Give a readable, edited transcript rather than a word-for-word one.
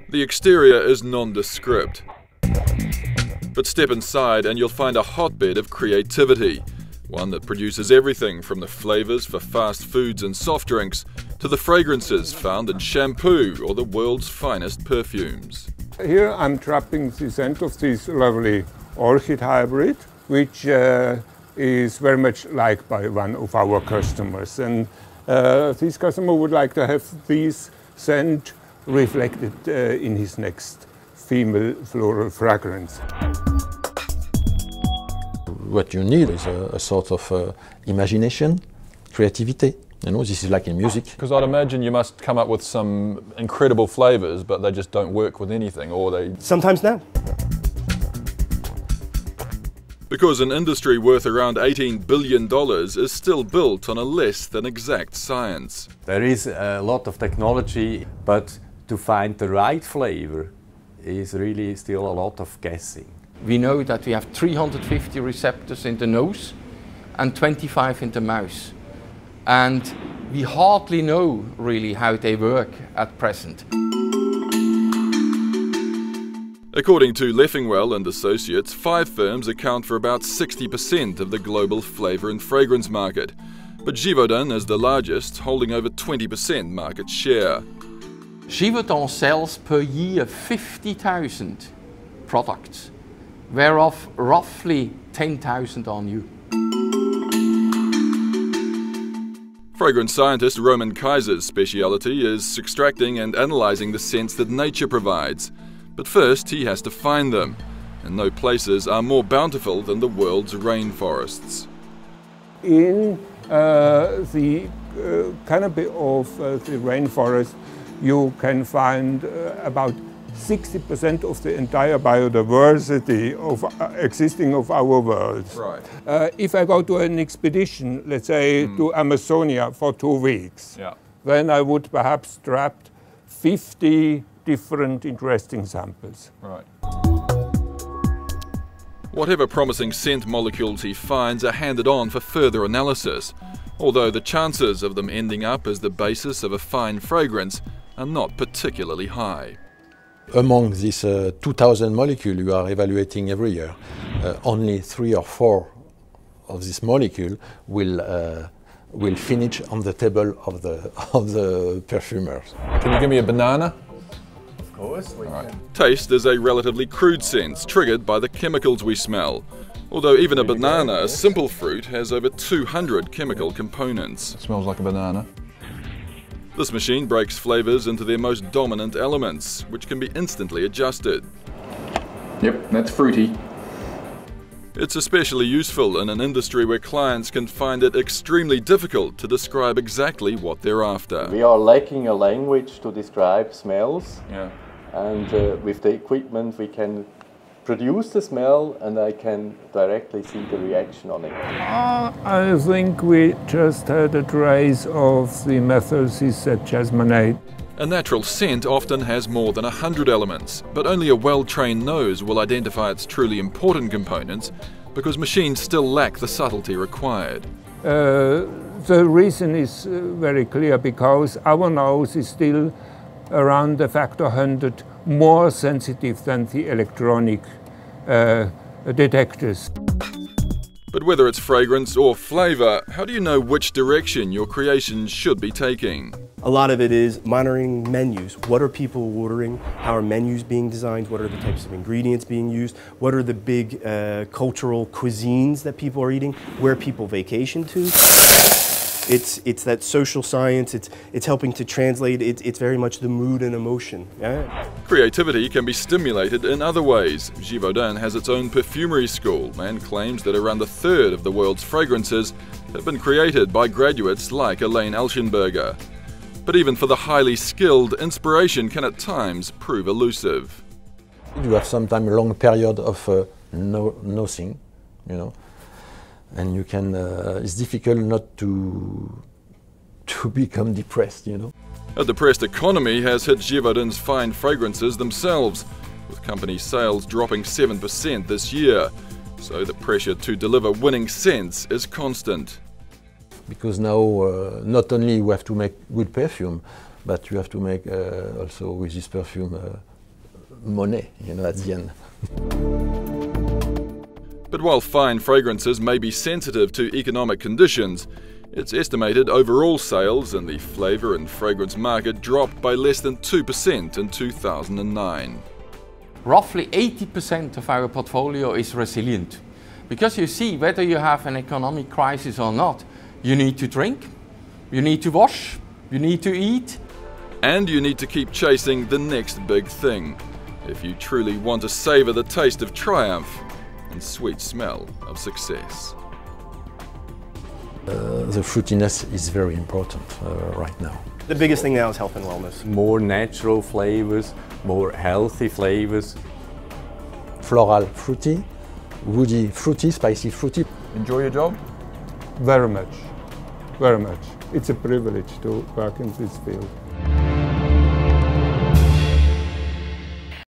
The exterior is nondescript. But step inside and you'll find a hotbed of creativity, one that produces everything from the flavours for fast foods and soft drinks to the fragrances found in shampoo or the world's finest perfumes. Here I'm trapping the scent of this lovely orchid hybrid, which is very much liked by one of our customers. And this customer would like to have this scent reflected in his next female floral fragrance. What you need is a sort of imagination, creativity. You know, this is like in music. Because I'd imagine you must come up with some incredible flavours, but they just don't work with anything, or they... Sometimes no. Because an industry worth around $18 billion is still built on a less than exact science. There is a lot of technology, but to find the right flavour is really still a lot of guessing. We know that we have 350 receptors in the nose and 25 in the mouth. And we hardly know really how they work at present. According to Leffingwell and Associates, 5 firms account for about 60% of the global flavour and fragrance market. But Givaudan is the largest, holding over 20% market share. Givaudan sells per year 50,000 products, whereof roughly 10,000 are new. Fragrance scientist Roman Kaiser's speciality is extracting and analysing the scents that nature provides. But first he has to find them, and no places are more bountiful than the world's rainforests. In the canopy of the rainforest you can find about 60% of the entire biodiversity existing of our world. Right. If I go to an expedition, let's say to Amazonia for 2 weeks, then I would perhaps trap 50 different interesting samples. Right. Whatever promising scent molecules he finds are handed on for further analysis, although the chances of them ending up as the basis of a fine fragrance are not particularly high. Among these 2,000 molecules you are evaluating every year, only 3 or 4 of these molecules will finish on the table of the perfumers. Can you give me a banana? Of course. Taste is a relatively crude sense triggered by the chemicals we smell, although even a banana, a simple fruit, has over 200 chemical components. It smells like a banana. This machine breaks flavours into their most dominant elements, which can be instantly adjusted. Yep, that's fruity. It's especially useful in an industry where clients can find it extremely difficult to describe exactly what they're after. We are lacking a language to describe smells, Yeah. and with the equipment we can produce the smell and I can directly see the reaction on it. I think we just had a trace of the methyls jasmonate. A natural scent often has more than 100 elements, but only a well-trained nose will identify its truly important components because machines still lack the subtlety required. The reason is very clear, because our nose is still around a factor 100 more sensitive than the electronic detectors. But whether it's fragrance or flavour, how do you know which direction your creations should be taking? A lot of it is monitoring menus. What are people ordering? How are menus being designed? What are the types of ingredients being used? What are the big cultural cuisines that people are eating? Where people vacation to? It's that social science, it's helping to translate, it's very much the mood and emotion. Yeah? Creativity can be stimulated in other ways. Givaudan has its own perfumery school and claims that around 1/3 of the world's fragrances have been created by graduates like Elaine Elschenberger. But even for the highly skilled, inspiration can at times prove elusive. You have sometimes a long period of nothing, you know. And you can, it's difficult not to become depressed, you know. A depressed economy has hit Givaudan's fine fragrances themselves, with company sales dropping 7% this year. So the pressure to deliver winning scents is constant. Because now not only you have to make good perfume, but you have to make also with this perfume money, you know, at the end. But while fine fragrances may be sensitive to economic conditions, it's estimated overall sales in the flavour and fragrance market dropped by less than 2% in 2009. Roughly 80% of our portfolio is resilient. Because you see, whether you have an economic crisis or not, you need to drink, you need to wash, you need to eat. And you need to keep chasing the next big thing, if you truly want to savour the taste of triumph and sweet smell of success. The fruitiness is very important right now. The biggest thing now is health and wellness. More natural flavors, more healthy flavors. Floral fruity, woody fruity, spicy fruity. Enjoy your job? Very much, very much. It's a privilege to work in this field.